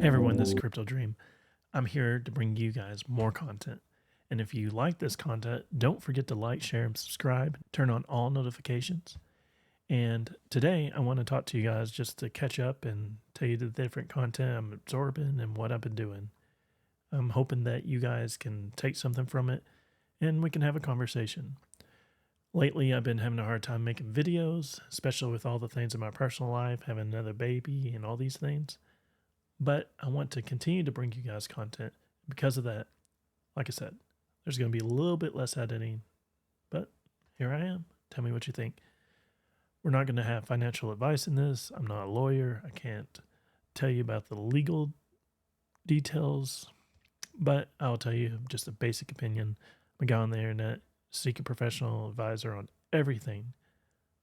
Hey everyone, this is Crypto Dream. I'm here to bring you guys more content. And if you like this content, don't forget to like, share, and subscribe. Turn on all notifications. And today I want to talk to you guys just to catch up and tell you the different content I'm absorbing and what I've been doing. I'm hoping that you guys can take something from it and we can have a conversation. Lately, I've been having a hard time making videos, especially with all the things in my personal life, having another baby and all these things. But I want to continue to bring you guys content. Because of that, like I said, there's going to be a little bit less editing, but here I am. Tell me what you think. We're not going to have financial advice in this. I'm not a lawyer. I can't tell you about the legal details, but I'll tell you just a basic opinion. I'm a guy on the internet, seek a professional advisor on everything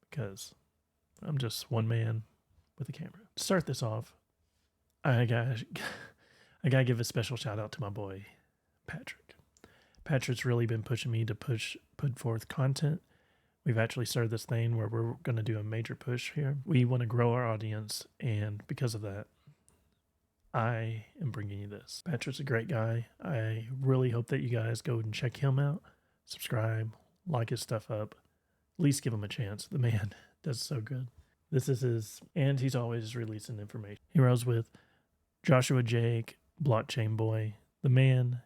because I'm just one man with a camera. To start this off, I gotta give a special shout out to my boy, Patrick. Patrick's really been pushing me to put forth content. We've actually started this thing where we're going to do a major push here. We want to grow our audience, and because of that, I am bringing you this. Patrick's a great guy. I really hope that you guys go and check him out, subscribe, like his stuff up, at least give him a chance. The man does so good. This is his, and he's always releasing information. He rose with Joshua Jake, Blockchain Boy. The man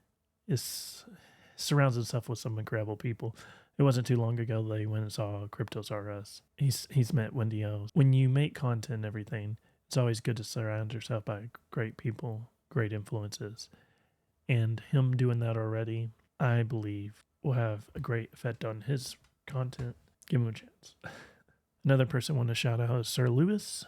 surrounds himself with some incredible people. It wasn't too long ago that he went and saw Cryptos R Us. He's met Wendy O. When you make content and everything, it's always good to surround yourself by great people, great influences. And him doing that already, I believe, will have a great effect on his content. Give him a chance. Another person I want to shout out is Sir Lewis.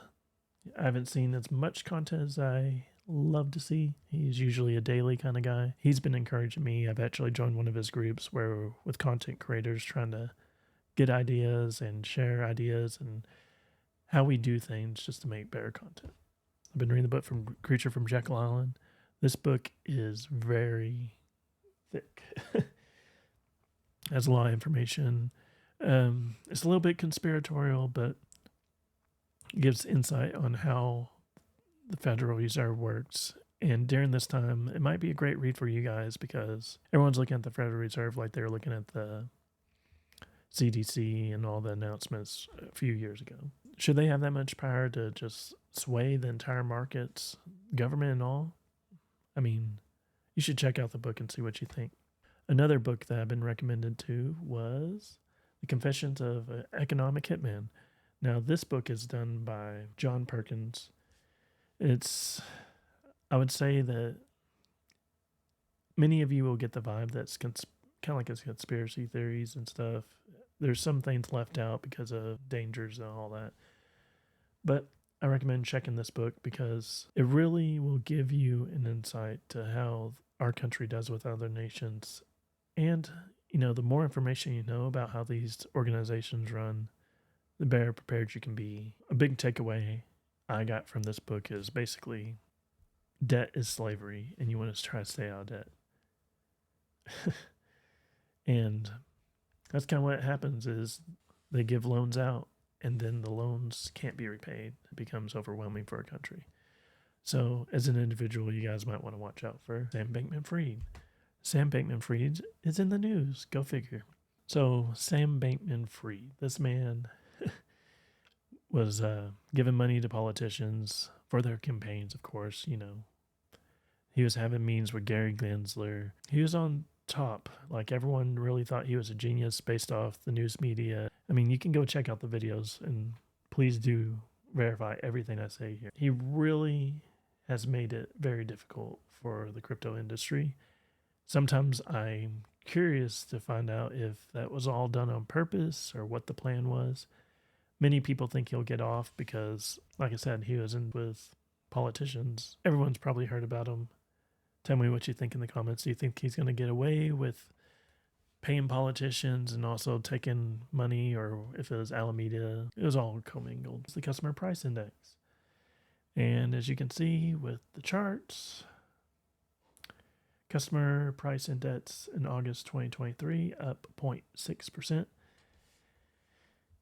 I haven't seen as much content as I love to see. He's usually a daily kind of guy. He's been encouraging me. I've actually joined one of his groups where with content creators trying to get ideas and share ideas and how we do things just to make better content. I've been reading the book from Creature from Jekyll Island. This book is very thick. Has a lot of information. It's a little bit conspiratorial, but gives insight on how the Federal Reserve works. And during this time, it might be a great read for you guys because everyone's looking at the Federal Reserve like they were looking at the CDC and all the announcements a few years ago. Should they have that much power to just sway the entire markets, government and all? I mean, you should check out the book and see what you think. Another book that I've been recommended to was The Confessions of an Economic Hitman. Now, this book is done by John Perkins. I would say that many of you will get the vibe that's kind of like it's conspiracy theories and stuff. There's some things left out because of dangers and all that. But I recommend checking this book because it really will give you an insight to how our country does with other nations. And, the more information you know about how these organizations run, the better prepared you can be. A big takeaway I got from this book is basically debt is slavery and you want to try to stay out of debt. And that's kind of what happens is they give loans out and then the loans can't be repaid. It becomes overwhelming for a country. So as an individual, you guys might want to watch out for Sam Bankman-Fried. Sam Bankman-Fried is in the news. Go figure. So Sam Bankman-Fried, this man was giving money to politicians for their campaigns, of course, He was having meetings with Gary Gensler. He was on top. Like, everyone really thought he was a genius based off the news media. I mean, you can go check out the videos, and please do verify everything I say here. He really has made it very difficult for the crypto industry. Sometimes I'm curious to find out if that was all done on purpose or what the plan was. Many people think he'll get off because, like I said, he was in with politicians. Everyone's probably heard about him. Tell me what you think in the comments. Do you think he's going to get away with paying politicians and also taking money, or if it was Alameda? It was all commingled. It's the customer price index. And as you can see with the charts, customer price index in August 2023 up 0.6%.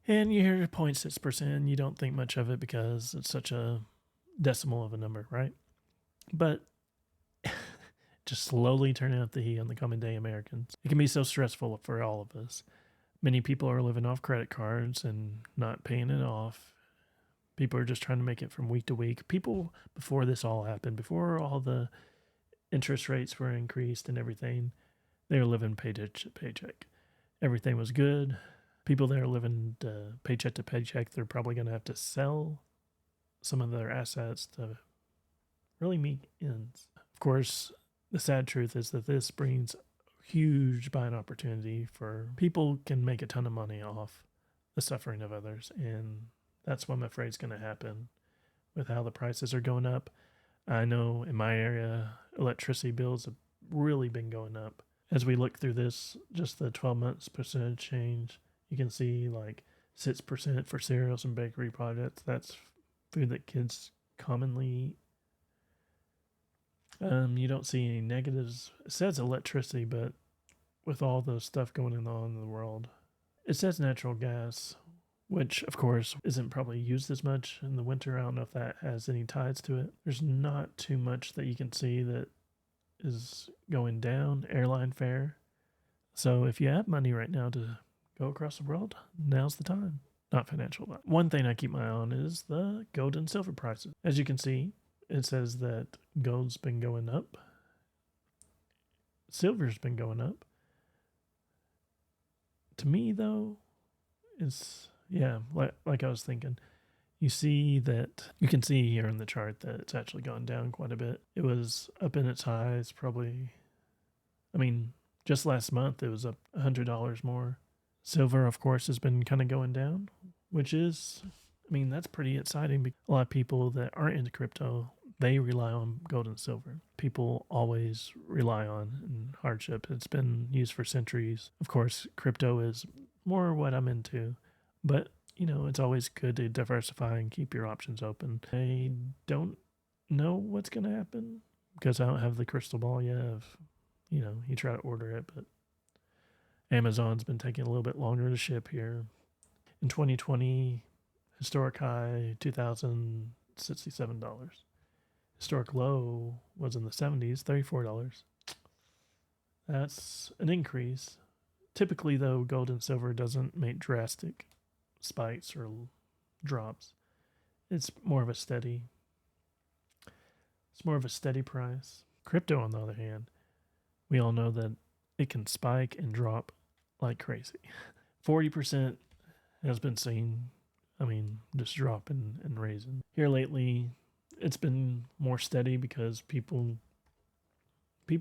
And you hear 0.6%, you don't think much of it because it's such a decimal of a number, right? But just slowly turning up the heat on the common day Americans. It can be so stressful for all of us. Many people are living off credit cards and not paying it off. People are just trying to make it from week to week. People, before this all happened, before all the interest rates were increased and everything, they were living paycheck to paycheck. Everything was good. People that are living paycheck to paycheck, they're probably going to have to sell some of their assets to really meet ends. Of course, the sad truth is that this brings huge buying opportunity for people can make a ton of money off the suffering of others, and that's what I'm afraid is going to happen with how the prices are going up. I know in my area, electricity bills have really been going up. As we look through this, just the 12 months percentage change, you can see like 6% for cereals and bakery products. That's food that kids commonly eat. You don't see any negatives. It says electricity, but with all the stuff going on in the world, it says natural gas, which of course isn't probably used as much in the winter. I don't know if that has any ties to it. There's not too much that you can see that is going down. Airline fare. So if you have money right now to go across the world, now's the time. Not financial. One thing I keep my eye on is the gold and silver prices. As you can see, it says that gold's been going up. Silver's been going up. To me, though, it's, yeah, like I was thinking. You see that, you can see here in the chart that it's actually gone down quite a bit. It was up in its highs probably, just last month it was up $100 more. Silver, of course, has been kind of going down, which is, that's pretty exciting. A lot of people that aren't into crypto, they rely on gold and silver. People always rely on in hardship. It's been used for centuries. Of course, crypto is more what I'm into, but it's always good to diversify and keep your options open. I don't know what's going to happen because I don't have the crystal ball yet of, you try to order it, but Amazon's been taking a little bit longer to ship here. In 2020, historic high, $2,067. Historic low was in the 70s, $34. That's an increase. Typically, though, gold and silver doesn't make drastic spikes or drops. It's more of a steady price. Crypto, on the other hand, we all know that it can spike and drop like crazy. 40% has been seen. Just dropping and raising. Here lately, it's been more steady because people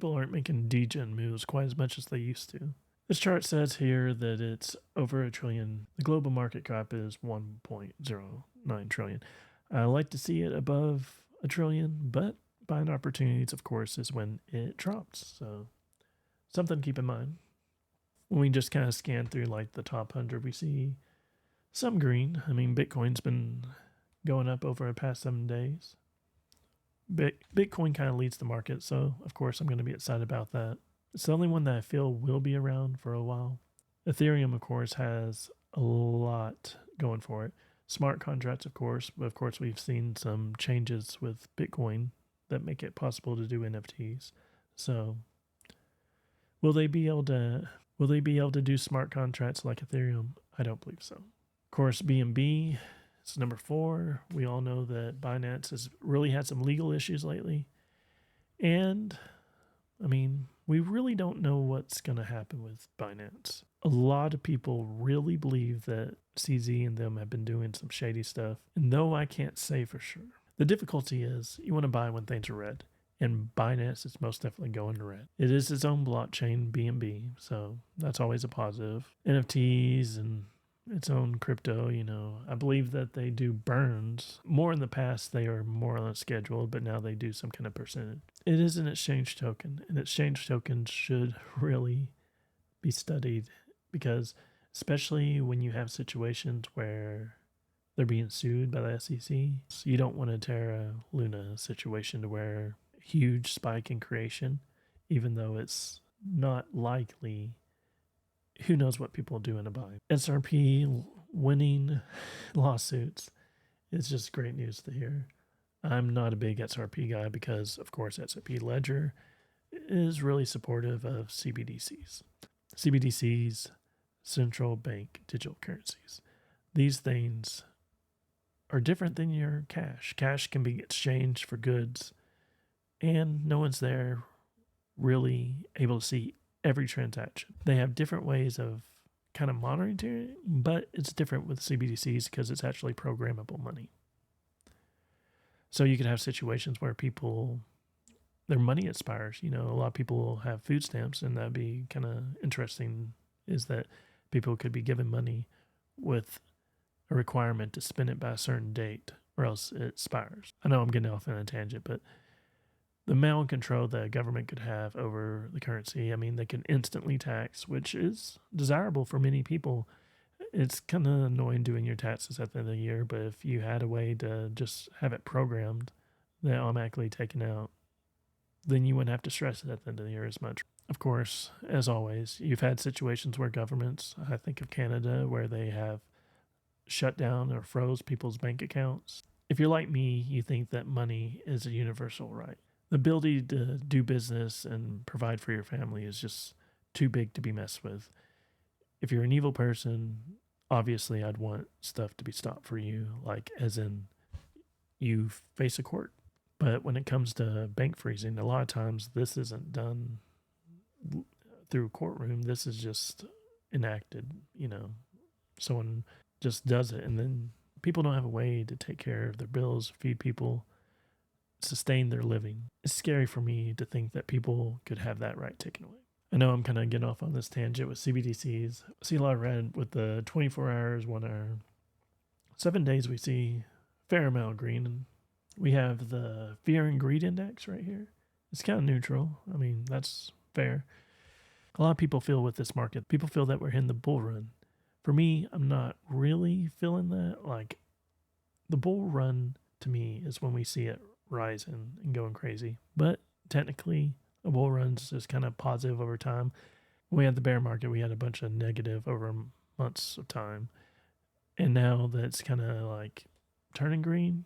aren't making degen moves quite as much as they used to. This chart says here that it's over $1 trillion. The global market cap is 1.09 trillion. I like to see it above $1 trillion, but buying opportunities, of course, is when it drops. So something to keep in mind. When we just kind of scan through like the top 100, we see some green. Bitcoin's been going up over the past 7 days. Bitcoin kind of leads the market, so of course I'm going to be excited about that. It's the only one that I feel will be around for a while. Ethereum, of course, has a lot going for it. Smart contracts, of course, but of course we've seen some changes with Bitcoin that make it possible to do NFTs. So will they be able to do smart contracts like Ethereum? I don't believe so. Of course, BNB is number 4. We all know that Binance has really had some legal issues lately. And we really don't know what's going to happen with Binance. A lot of people really believe that CZ and them have been doing some shady stuff. And though I can't say for sure, the difficulty is you want to buy when things are red. And Binance is most definitely going to red. It is its own blockchain, BNB, so that's always a positive. NFTs and its own crypto, I believe that they do burns. More in the past, they are more or less scheduled, but now they do some kind of percentage. It is an exchange token, and exchange tokens should really be studied because especially when you have situations where they're being sued by the SEC, so you don't want a Terra Luna situation to where huge spike in creation, even though it's not likely. Who knows what people do in a buy. SRP winning lawsuits is just great news to hear. I'm not a big XRP guy because, of course, XRP Ledger is really supportive of CBDCs. CBDCs, central bank digital currencies. These things are different than your cash. Cash can be exchanged for goods, and no one's there really able to see every transaction. They have different ways of kind of monitoring it, but it's different with CBDCs because it's actually programmable money. So you could have situations where people, their money expires. You know, a lot of people have food stamps, and that'd be kind of interesting, is that people could be given money with a requirement to spend it by a certain date or else it expires. I know I'm getting off on a tangent, but the amount of control that a government could have over the currency, I mean, they can instantly tax, which is desirable for many people. It's kind of annoying doing your taxes at the end of the year, but if you had a way to just have it programmed that automatically taken out, then you wouldn't have to stress it at the end of the year as much. Of course, as always, you've had situations where governments, I think of Canada, where they have shut down or froze people's bank accounts. If you're like me, you think that money is a universal right. The ability to do business and provide for your family is just too big to be messed with. If you're an evil person, obviously I'd want stuff to be stopped for you, like as in you face a court. But when it comes to bank freezing, a lot of times this isn't done through a courtroom. This is just enacted, someone just does it, and then people don't have a way to take care of their bills, feed people, sustain their living. It's scary for me to think that people could have that right taken away. I know I'm kind of getting off on this tangent with CBDCs. I see a lot of red with the 24 hours, 1 hour. 7 days we see a fair amount of green. And we have the fear and greed index right here. It's kind of neutral. I mean, that's fair. A lot of people feel with this market, people feel that we're in the bull run. For me, I'm not really feeling that. Like, the bull run to me is when we see it rising and going crazy. But technically, a bull run's just kind of positive over time. When we had the bear market, we had a bunch of negative over months of time. And now that's kind of like turning green.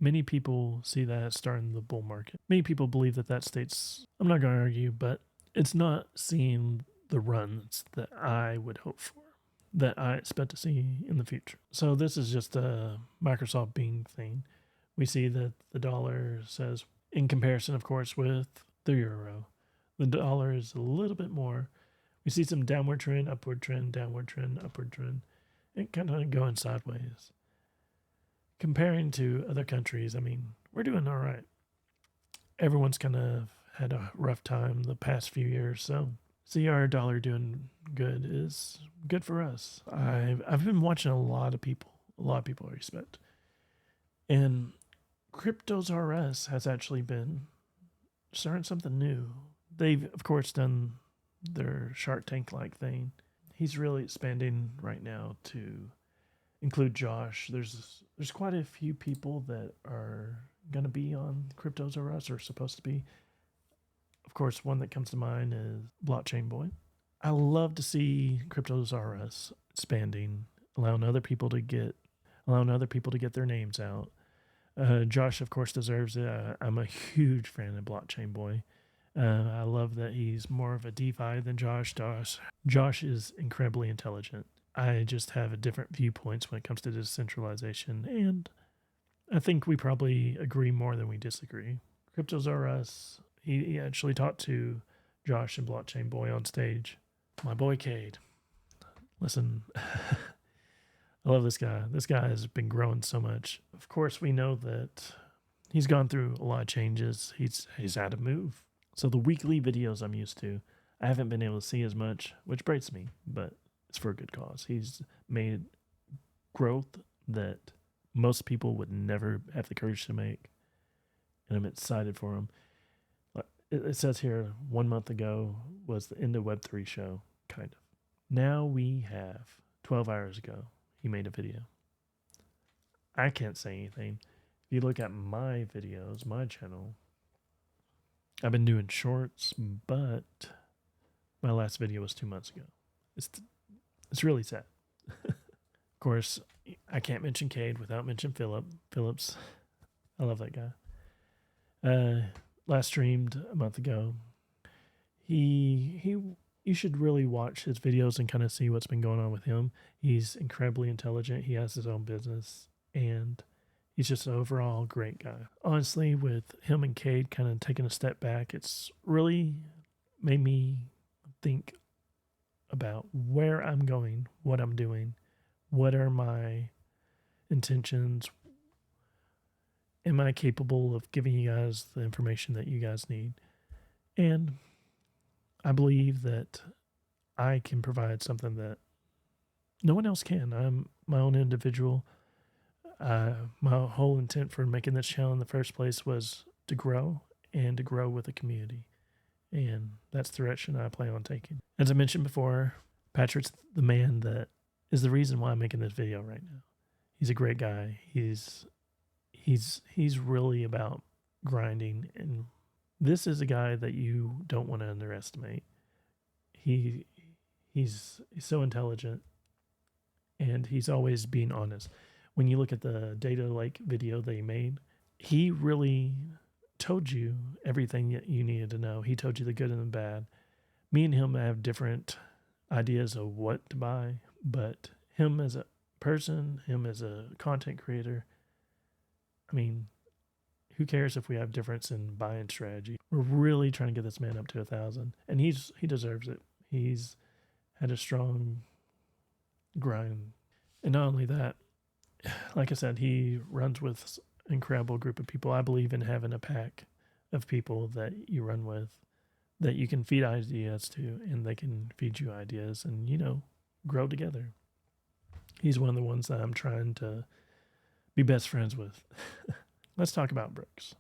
Many people see that as starting the bull market. Many people believe that states, I'm not going to argue, but it's not seeing the runs that I would hope for, that I expect to see in the future. So this is just a Microsoft Bing thing. We see that the dollar says, in comparison, of course, with the euro, the dollar is a little bit more. We see some downward trend, upward trend, downward trend, upward trend, and kind of going sideways. Comparing to other countries, I mean, we're doing all right. Everyone's kind of had a rough time the past few years, so see our dollar doing good is good for us. I've been watching a lot of people I respect, and Cryptos R Us has actually been starting something new. They've of course done their Shark Tank like thing. He's really expanding right now to include Josh. There's quite a few people that are gonna be on Cryptos R Us, or supposed to be. Of course, one that comes to mind is Blockchain Boy. I love to see Cryptos R Us expanding, allowing other people to get their names out. Josh, of course, deserves it. I'm a huge fan of Blockchain Boy. I love that he's more of a DeFi than Josh. Josh is incredibly intelligent. I just have a different viewpoints when it comes to decentralization, and I think we probably agree more than we disagree. Cryptos R Us, he actually talked to Josh and Blockchain Boy on stage. My boy Cade. Listen, I love this guy. This guy has been growing so much. Of course, we know that he's gone through a lot of changes. He's had to move. So the weekly videos I'm used to, I haven't been able to see as much, which breaks me, but it's for a good cause. He's made growth that most people would never have the courage to make, and I'm excited for him. It says here 1 month ago was the end of Web3 show, kind of. Now we have 12 hours ago, he made a video. I can't say anything. If you look at my videos, my channel, I've been doing shorts, but my last video was 2 months ago. It's really sad. Of course, I can't mention Cade without mentioning Phillips. I love that guy. Last streamed a month ago. He you should really watch his videos and kind of see what's been going on with him. He's incredibly intelligent. He has his own business, and he's just an overall great guy. Honestly, with him and Cade kind of taking a step back, it's really made me think about where I'm going, what I'm doing, what are my intentions. Am I capable of giving you guys the information that you guys need? And I believe that I can provide something that no one else can. I'm my own individual. My whole intent for making this channel in the first place was to grow and to grow with a community. And that's the direction I plan on taking. As I mentioned before, Patrick's the man that is the reason why I'm making this video right now. He's a great guy. He's really about grinding, and this is a guy that you don't want to underestimate. He's so intelligent, and he's always being honest. When you look at the data lake video they made, he really told you everything that you needed to know. He told you the good and the bad. Me and him have different ideas of what to buy, but him as a person, him as a content creator, I mean, who cares if we have difference in buying strategy? We're really trying to get this man up to 1,000, and he deserves it. He's had a strong grind, and not only that, like I said, he runs with an incredible group of people. I believe in having a pack of people that you run with, that you can feed ideas to, and they can feed you ideas, and grow together. He's one of the ones that I'm trying to be best friends with. Let's talk about BRICS.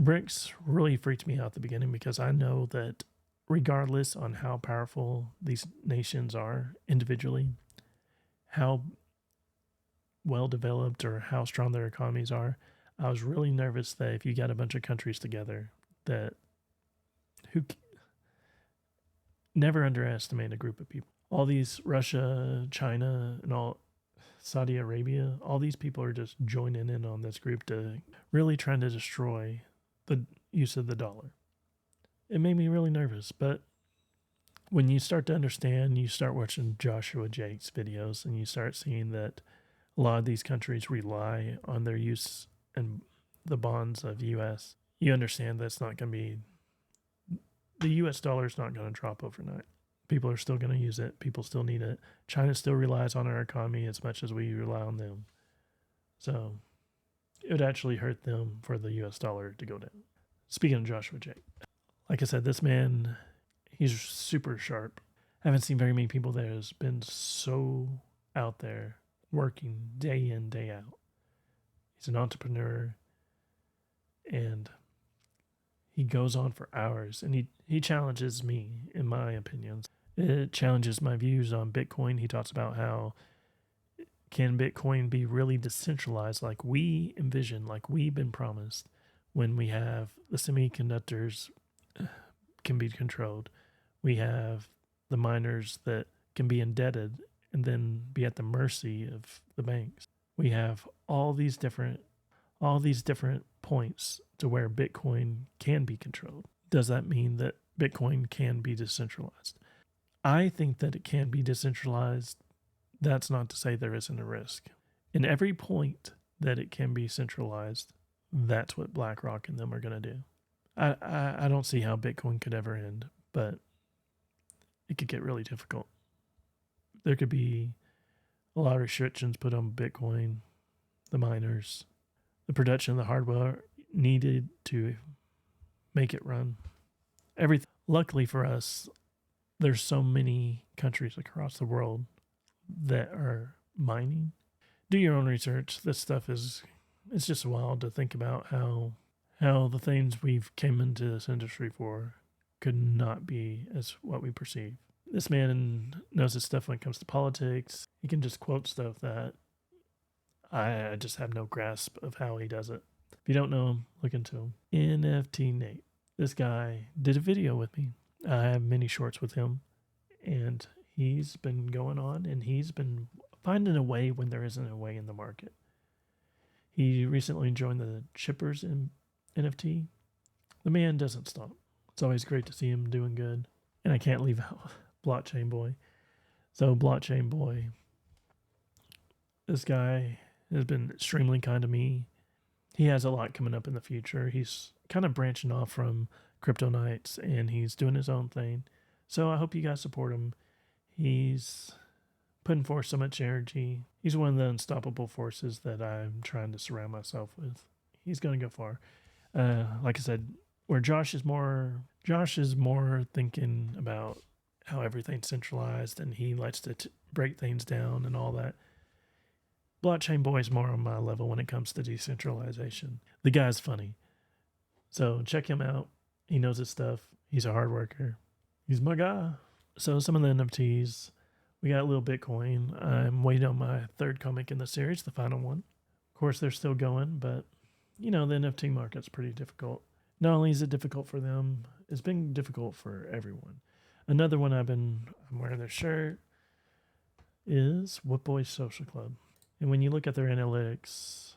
BRICS really freaked me out at the beginning because I know that regardless on how powerful these nations are individually, how well developed or how strong their economies are, I was really nervous that if you got a bunch of countries together, that never underestimate a group of people. All these Russia, China, and all Saudi Arabia, all these people are just joining in on this group to really trying to destroy the use of the dollar. It made me really nervous, but when you start to understand, you start watching Joshua Jake's videos, and you start seeing that a lot of these countries rely on their use and the bonds of U.S., you understand that's not going to be, the U.S. dollar is not going to drop overnight. People are still going to use it. People still need it. China still relies on our economy as much as we rely on them. So it would actually hurt them for the U.S. dollar to go down. Speaking of Joshua Jake, like I said, this man, he's super sharp. I haven't seen very many people that has been so out there working day in, day out. He's an entrepreneur, and he goes on for hours, and he challenges me, in my opinions. It challenges my views on Bitcoin. He talks about how can Bitcoin be really decentralized like we envision, like we've been promised, when we have the semiconductors can be controlled. We have the miners that can be indebted and then be at the mercy of the banks. We have all these different points to where Bitcoin can be controlled. Does that mean that Bitcoin can be decentralized? I think that it can be decentralized. That's not to say there isn't a risk. In every point that it can be centralized, that's what BlackRock and them are going to do. I don't see how Bitcoin could ever end, but it could get really difficult. There could be a lot of restrictions put on Bitcoin, the miners, the production of the hardware needed to make it run. Everything. Luckily for us, there's so many countries across the world that are mining. Do your own research. This stuff it's just wild to think about how the things we've came into this industry for could not be as what we perceive. This man knows his stuff when it comes to politics. He can just quote stuff that I just have no grasp of how he does it. If you don't know him, look into him. NFT Nate. This guy did a video with me. I have many shorts with him, and he's been going on, and he's been finding a way when there isn't a way in the market. He recently joined the Chippers in NFT. The man doesn't stop. It's always great to see him doing good. And I can't leave out Blockchain Boy. So, Blockchain Boy, this guy has been extremely kind to me. He has a lot coming up in the future. He's kind of branching off from Crypto Nights and he's doing his own thing. So, I hope you guys support him. He's putting forth so much energy. He's one of the unstoppable forces that I'm trying to surround myself with. He's going to go far. Like I said, where Josh is more thinking about how everything's centralized and he likes to break things down and all that. Blockchain Boy is more on my level when it comes to decentralization. The guy's funny. So check him out. He knows his stuff. He's a hard worker. He's my guy. So some of the NFTs, we got a little Bitcoin. I'm waiting on my third comic in the series, the final one. Of course, they're still going, but the NFT market's pretty difficult. Not only is it difficult for them, it's been difficult for everyone. Another one I'm wearing their shirt is What Boys Social Club. And when you look at their analytics,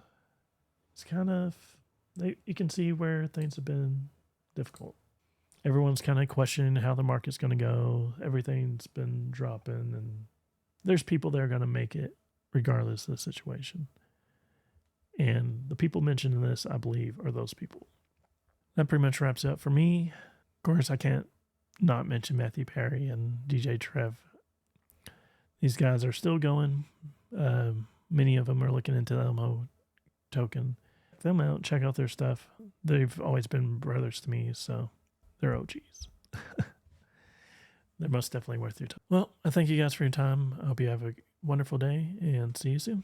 it's kind of, you can see where things have been difficult. Everyone's kind of questioning how the market's going to go. Everything's been dropping, and there's people that are going to make it regardless of the situation. And the people mentioned in this, I believe, are those people. That pretty much wraps it up for me. Of course, I can't not mention Matthew Perry and DJ Trev. These guys are still going. Many of them are looking into the Elmo token. Check them out. Check out their stuff. They've always been brothers to me, so they're OGs. They're most definitely worth your time. Well, I thank you guys for your time. I hope you have a wonderful day, and see you soon.